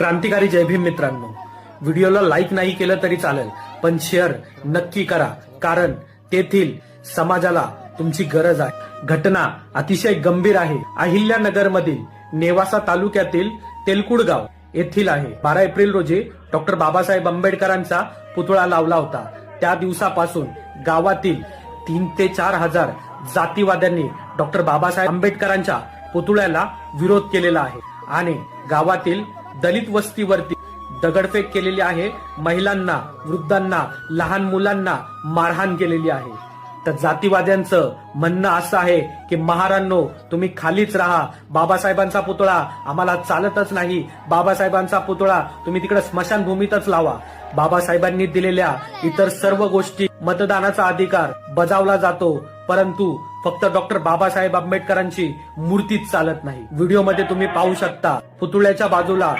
क्रांतिकारी जय भीम मित्रांनो, व्हिडिओला लाईक नाही केलं तरी चालेल, पण शेअर नक्की करा, कारण तेथील समाजाला तुमची गरज आहे। घटना अतिशय गंभीर आहे। अहिल्यानगर मधील नेवासा तालुक्यातील तेलकुड गाव येथील आहे। 12 एप्रिल रोजी डॉक्टर बाबासाहेब आंबेडकरांचा पुतळा लावला होता। त्या दिवसापासून गावातील 3 ते 4 हजार जातीवाद्यांनी डॉक्टर बाबासाहेब आंबेडकरांच्या पुतळ्याला विरोध केलेला आहे आणि गावातील दलित वस्तीवरती दगडफेक केलेली आहे। महिलांना, वृद्धांना, लहान मुलांना मारहाण केलेली आहे। तर जातीवाद्यांचं म्हणणं असं आहे की महारांनो, तुम्ही खालीच राहा, बाबासाहेबांचा पुतळा आम्हाला चालतच नाही, बाबासाहेबांचा पुतळा तुम्ही तिकडे स्मशानभूमीतच लावा। बाबासाहेबांनी दिलेल्या इतर सर्व गोष्टी, मतदानाचा अधिकार बजावला जातो, परंतु फक्त डॉक्टर बाबासाहेब आंबेडकरांची मूर्तीच चालत नाही। व्हिडिओमध्ये तुम्ही पाहू शकता, पुतळ्याच्या बाजूला